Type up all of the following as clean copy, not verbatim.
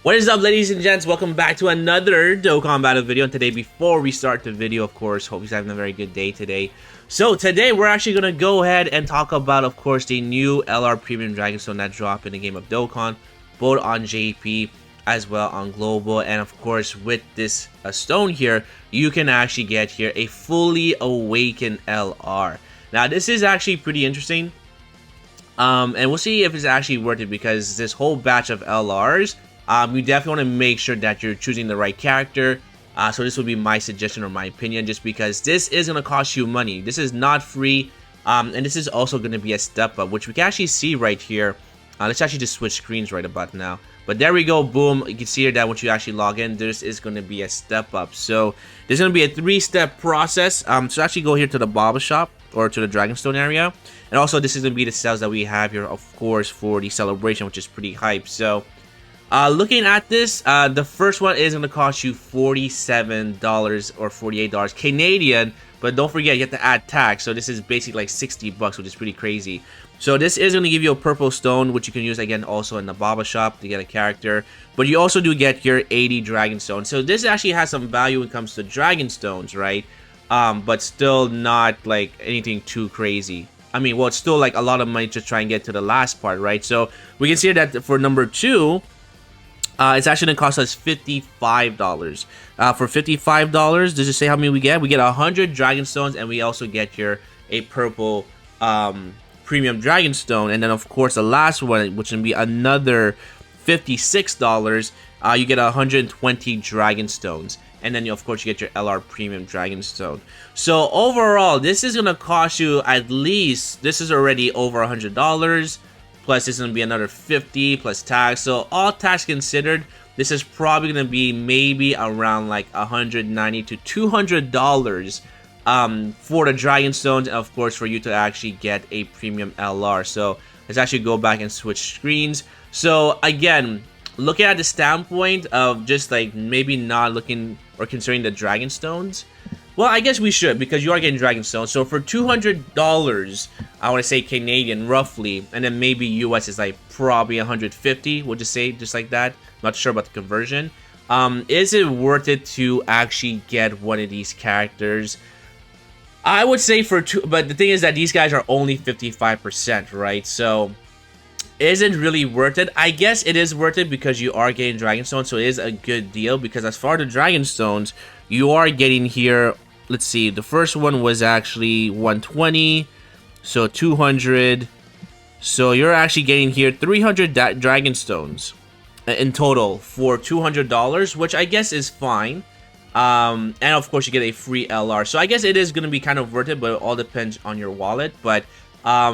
What is up, ladies and gents? Welcome back to another Dokkan Battle video. And today, before we start the video, of course, hope you're having a very good day today. So today, we're actually going to go ahead and talk about, of course, the new LR Premium Dragonstone that dropped in the game of Dokkan, both on JP as well on Global. And of course, with this stone here, you can actually get here a fully awakened LR. Now, this is actually pretty interesting. And we'll see if it's actually worth it, because this whole batch of LRs, you definitely want to make sure that you're choosing the right character. So this would be my suggestion or my opinion, just because this is going to cost you money. This is not free, and this is also going to be a step up, which we can actually see right here. Let's actually just switch screens right about now. But there we go, boom. You can see here that once you actually log in, this is going to be a step up. So there's going to be a 3-step process. So actually go here to the Baba shop or to the Dragonstone area. And also this is going to be the sales that we have here, of course, for the celebration, which is pretty hype. So looking at this, the first one is going to cost you $47 or $48 Canadian, but don't forget you have to add tax. So this is basically like 60 bucks, which is pretty crazy. So this is going to give you a purple stone, which you can use again also in the Baba shop to get a character. But you also do get your 80 dragon stones. So this actually has some value when it comes to dragon stones, right? But still not like anything too crazy. I mean, well, it's still like a lot of money to try and get to the last part, right? So we can see that for number 2, it's actually going to cost us $55. For $55, does it say how many we get? We get 100 dragon stones, and we also get here a purple premium dragon stone. And then, of course, the last one, which will be another $56, you get 120 dragon stones. And then, of course, you get your LR premium dragon stone. So overall, this is going to cost you at least, this is already over $100. Plus, this is going to be another 50 plus tax. So all tax considered, this is probably going to be maybe around like $190 to $200 for the dragon stones, and of course for you to actually get a premium LR. So let's actually go back and switch screens. So again, looking at the standpoint of just like maybe not looking or considering the dragon stones, well, I guess we should, because you are getting dragon stones. So for $200, I want to say Canadian roughly, and then maybe US is like probably 150, we'll just say, just like that. Not sure about the conversion. Is it worth it to actually get one of these characters? I would say for two, but the thing is that these guys are only 55%, right? So is it really worth it? I guess it is worth it because you are getting dragon stones, so it is a good deal. Because as far as the dragon stones, you are getting here, let's see, the first one was actually 120, so 200, so you're actually getting here 300 dragon stones in total for $200, which I guess is fine. And of course you get a free LR, so I guess it is going to be kind of worth it, but it all depends on your wallet. But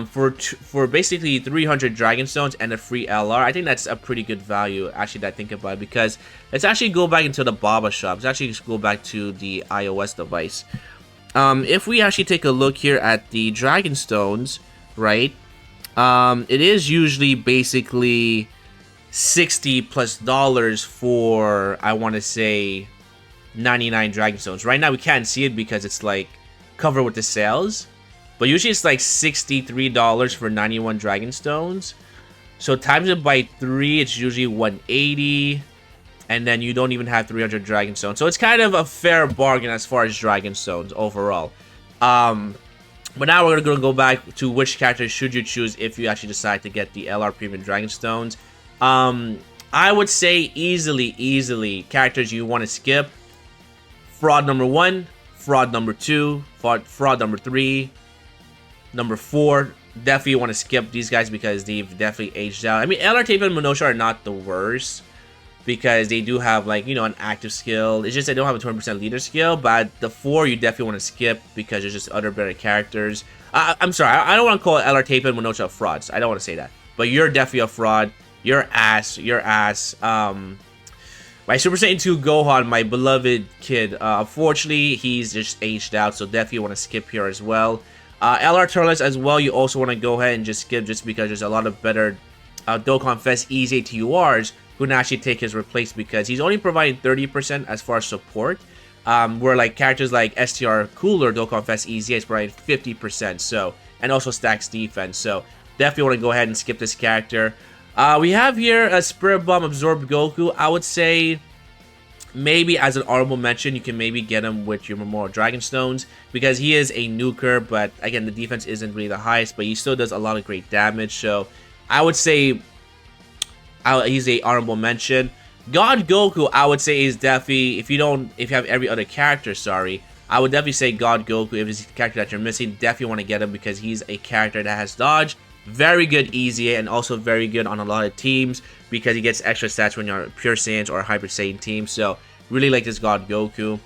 for basically 300 dragon stones and a free LR, I think that's a pretty good value, actually, that I think about it. Because let's actually go back into the Baba shop. Let's actually just go back to the iOS device. If we actually take a look here at the dragon stones, right, it is usually basically $60+ for, I want to say, 99 dragon stones. Right now we can't see it because it's like covered with the sales, but usually it's like $63 for 91 dragon stones. So times it by 3, it's usually 180, and then you don't even have 300 dragon stones. So it's kind of a fair bargain as far as dragon stones overall. But now we're gonna go back to which characters should you choose if you actually decide to get the LR premium dragon stones. I would say easily characters you want to skip: Fraud number 1, Fraud number 2, Fraud number 3, number 4. Definitely want to skip these guys because they've definitely aged out. I mean, LR Tape and Monosha are not the worst because they do have, like, you know, an active skill. It's just they don't have a 20% leader skill. But the 4 you definitely want to skip because there's just other better characters. I'm sorry, I don't want to call LR Tape and Monosha frauds. I don't want to say that. But you're definitely a fraud. You're ass. You're ass. My Super Saiyan 2 Gohan, my beloved kid, unfortunately, he's just aged out, so definitely want to skip here as well. LR Turles as well, you also want to go ahead and just skip, just because there's a lot of better Dokkan Fest Easy TURs who can actually take his replace, because he's only providing 30% as far as support, where like characters like STR Cooler Dokkan Fest Easy is providing 50%, so, and also stacks defense, so definitely want to go ahead and skip this character. We have here a Spirit Bomb Absorb Goku. I would say maybe as an honorable mention, you can maybe get him with your Memorial Dragon Stones because he is a nuker, but again, the defense isn't really the highest, but he still does a lot of great damage. So I would say he's a honorable mention. God Goku, I would say is definitely, if you have every other character, sorry, I would definitely say God Goku, if it's a character that you're missing, definitely want to get him because he's a character that has dodge. Very good EZA and also very good on a lot of teams because he gets extra stats when you're Pure Saiyans or Hyper Saiyan team. So really like this God Goku.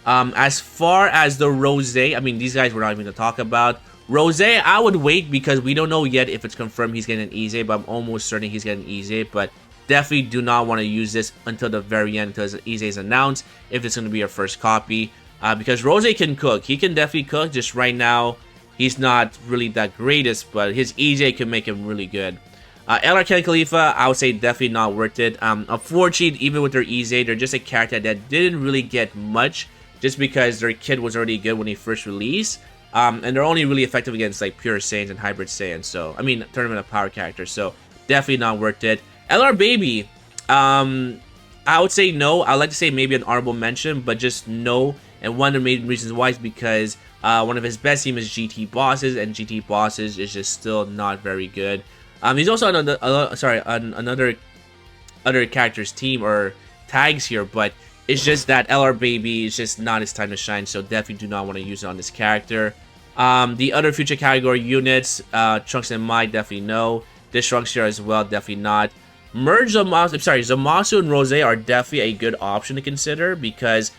As far as the Rose, I mean these guys we're not even going to talk about. Rose, I would wait because we don't know yet if it's confirmed he's getting an EZA, but I'm almost certain he's getting an EZA. But definitely do not want to use this until the very end, until his EZA is announced, if it's going to be your first copy. Because Rose can cook. He can definitely cook. Just right now, he's not really that greatest, but his EJ can make him really good. LR Ken Khalifa, I would say definitely not worth it. Unfortunately, even with their EJ, they're just a character that didn't really get much just because their kit was already good when he first released. And they're only really effective against like Pure Saiyans and Hybrid Saiyans. So, I mean, Tournament of Power characters. So, definitely not worth it. LR Baby, I would say no. I would like to say maybe an honorable mention, but just no. And one of the main reasons why is because one of his best team is GT Bosses, and GT Bosses is just still not very good. He's also on another other character's team or tags here, but it's just that LR Baby is just not his time to shine, so definitely do not want to use it on this character. The other future category units, Trunks and Mai, definitely no. This Trunks here as well, definitely not. Merge Zamasu, I'm sorry, Zamasu and Rose are definitely a good option to consider because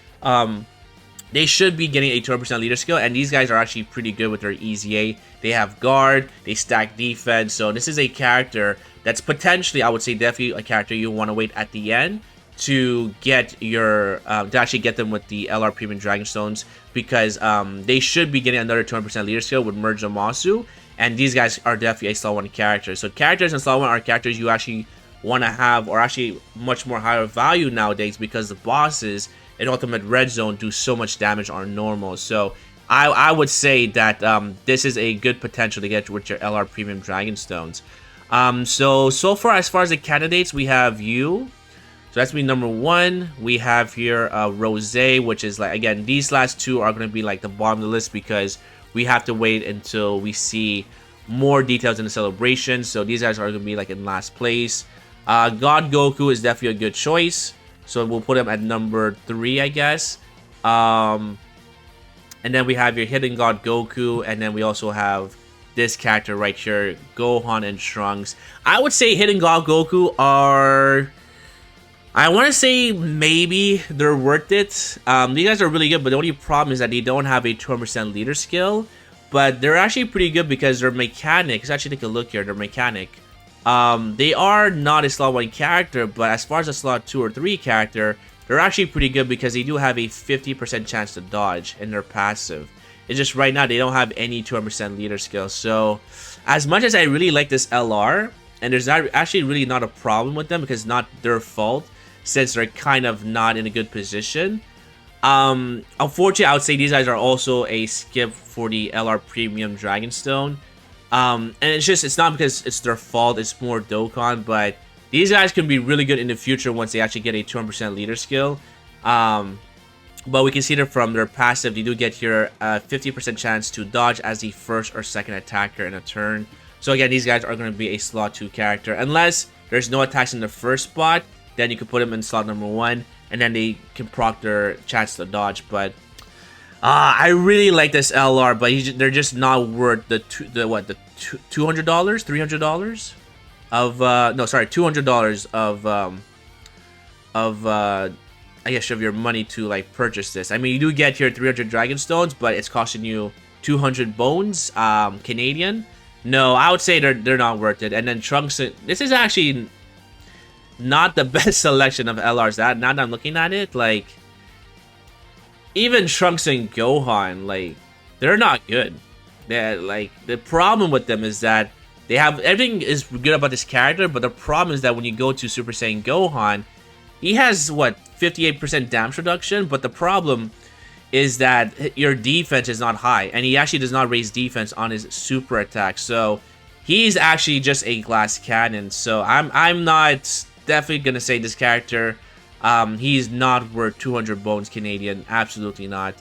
they should be getting a 200% leader skill, and these guys are actually pretty good with their EZA. They have guard, they stack defense, so this is a character that's potentially, I would say, definitely a character you want to wait at the end to get your, to actually get them with the LR Premium Dragon Stones, because they should be getting another 200% leader skill with Merge Zamasu, and these guys are definitely a Slot 1 character. So characters in Slot 1 are characters you actually want to have, or actually much more higher value nowadays, because the bosses in Ultimate Red Zone do so much damage on normal. So I would say that this is a good potential to get with your LR Premium Dragon Stones. So far as the candidates, we have you. So that's me number 1. We have here Rose, which is like, again, these last two are going to be like the bottom of the list because we have to wait until we see more details in the celebration. So these guys are going to be like in last place. God Goku is definitely a good choice. So we'll put him at number 3, I guess. And then we have your Hidden God Goku. And then we also have this character right here, Gohan and Trunks. I would say Hidden God Goku are... I want to say maybe they're worth it. These guys are really good, but the only problem is that they don't have a 200% leader skill. But they're actually pretty good because their mechanic... Let's actually take a look here. Their mechanic... they are not a Slot 1 character, but as far as a Slot 2 or 3 character, they're actually pretty good because they do have a 50% chance to dodge in their passive. It's just right now they don't have any 200% leader skill. So as much as I really like this LR, and there's actually really not a problem with them because it's not their fault since they're kind of not in a good position. Unfortunately, I would say these guys are also a skip for the LR Premium Dragonstone. And it's not because it's their fault, it's more Dokkan, but these guys can be really good in the future once they actually get a 200% leader skill. But we can see that from their passive, they do get here a 50% chance to dodge as the first or second attacker in a turn. So again, these guys are going to be a Slot 2 character. Unless there's no attacks in the first spot, then you can put them in slot number 1, and then they can proc their chance to dodge. But I really like this LR, but they're just not worth the $200, $300 of no, sorry, $200 of I guess of your money to like purchase this. I mean, you do get your 300 Dragon Stones, but it's costing you 200 bones Canadian. No, I would say they're not worth it. And then Trunks, this is actually not the best selection of LRs. Now that I'm looking at it, like even Trunks and Gohan, like they're not good. They're like, the problem with them is that they have everything is good about this character, but the problem is that when you go to Super Saiyan Gohan, he has what 58% damage reduction, but the problem is that your defense is not high, and he actually does not raise defense on his super attack. So he's actually just a glass cannon. So I'm not definitely gonna say this character. He's not worth 200 bones Canadian. Absolutely not.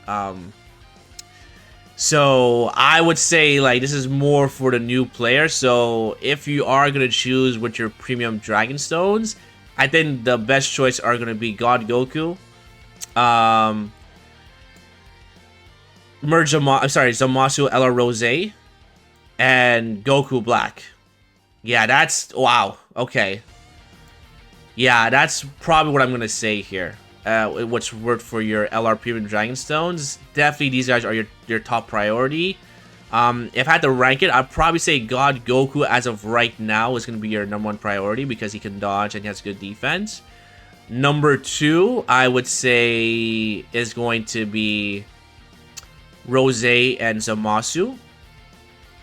So I would say like this is more for the new player. So if you are gonna choose with your premium Dragon Stones, I think the best choice are gonna be God Goku, Zamasu LR Rose, and Goku Black. Yeah, that's wow. Okay. Yeah, that's probably what I'm gonna say here. What's worth for your LR Premium Dragon Stones? Definitely, these guys are your top priority. If I had to rank it, I'd probably say God Goku as of right now is gonna be your #1 priority because he can dodge and he has good defense. Number 2, I would say, is going to be Rose and Zamasu.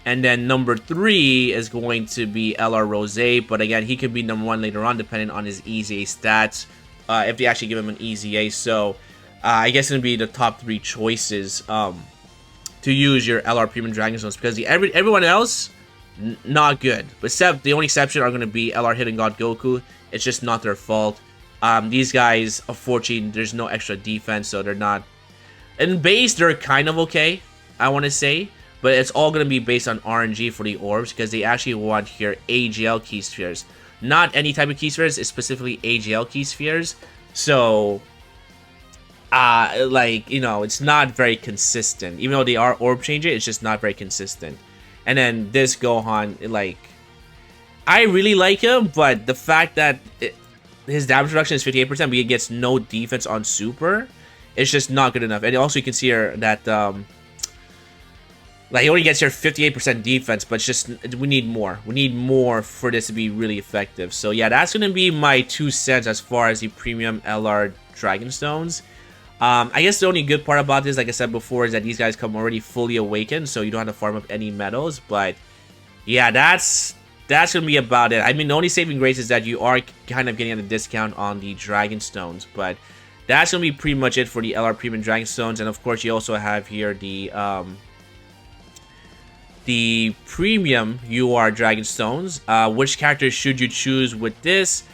And then number 3 is going to be LR Rose, but again, he could be #1 later on depending on his EZA stats, if they actually give him an EZA. So I guess it's going to be the top 3 choices to use your LR Premium Dragon Stones, because everyone else, not good. But the only exception are going to be LR Hidden God Goku. It's just not their fault. These guys, unfortunately, there's no extra defense, so they're not... In base, they're kind of okay, I want to say. But it's all going to be based on RNG for the orbs, because they actually want here AGL key spheres. Not any type of key spheres, it's specifically AGL key spheres. So, like, you know, it's not very consistent. Even though they are orb changer, it's just not very consistent. And then this Gohan, like, I really like him, but the fact that his damage reduction is 58%, but he gets no defense on super, it's just not good enough. And also you can see here that... like, he only gets here 58% defense, but it's just, we need more. We need more for this to be really effective. So yeah, that's going to be my 2 cents as far as the premium LR Dragon Stones. I guess the only good part about this, like I said before, is that these guys come already fully awakened, so you don't have to farm up any medals. But yeah, that's going to be about it. I mean, the only saving grace is that you are kind of getting a discount on the Dragon Stones, but that's going to be pretty much it for the LR Premium Dragon Stones. And of course, you also have here the premium UR Dragon Stones. Which characters should you choose with this?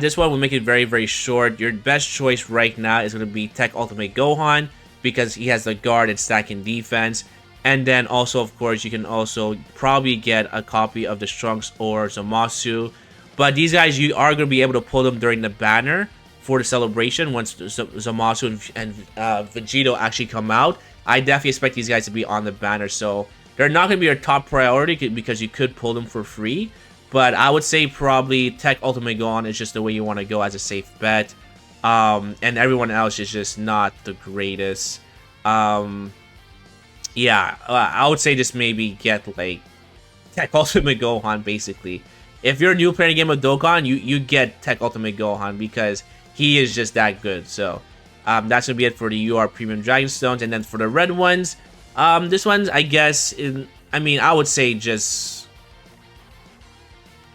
This one will make it very, very short. Your best choice right now is going to be Tech Ultimate Gohan, because he has the guard and stacking defense. And then also, of course, you can also probably get a copy of the Trunks or Zamasu. But these guys, you are going to be able to pull them during the banner for the celebration once Zamasu and Vegito actually come out. I definitely expect these guys to be on the banner, so they're not going to be your top priority because you could pull them for free. But I would say probably Tech Ultimate Gohan is just the way you want to go as a safe bet. And everyone else is just not the greatest. Yeah, I would say just maybe get like Tech Ultimate Gohan basically. If you're a new player in a game of Dokkan, you get Tech Ultimate Gohan because he is just that good. So that's going to be it for the UR Premium Dragon Stones. And then for the red ones... this one's, I guess, I mean, I would say just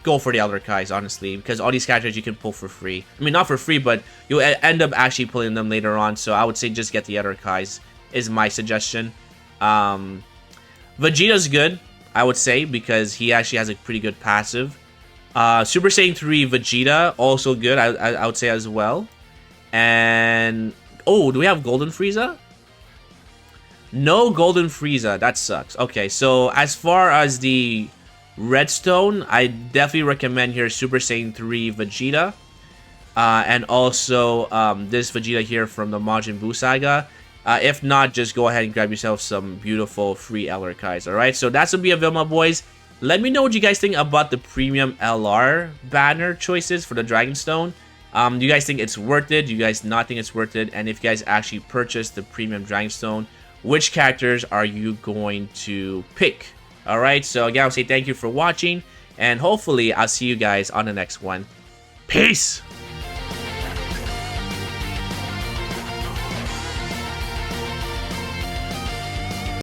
go for the other guys, honestly, because all these characters you can pull for free. I mean, not for free, but you'll end up actually pulling them later on, so I would say just get the other guys, is my suggestion. Vegeta's good, I would say, because he actually has a pretty good passive. Super Saiyan 3 Vegeta, also good, I would say as well. And, oh, do we have Golden Frieza? No Golden Frieza, that sucks. Okay, so as far as the Redstone, I definitely recommend here Super Saiyan 3 Vegeta. And also this Vegeta here from the Majin Buu Saga. If not, just go ahead and grab yourself some beautiful free LR Kais, alright? So that's gonna be a video, my boys. Let me know what you guys think about the premium LR banner choices for the Dragonstone. Do you guys think it's worth it? Do you guys not think it's worth it? And if you guys actually purchased the premium Dragonstone, which characters are you going to pick? Alright, so again, I'll say thank you for watching, and hopefully I'll see you guys on the next one. Peace!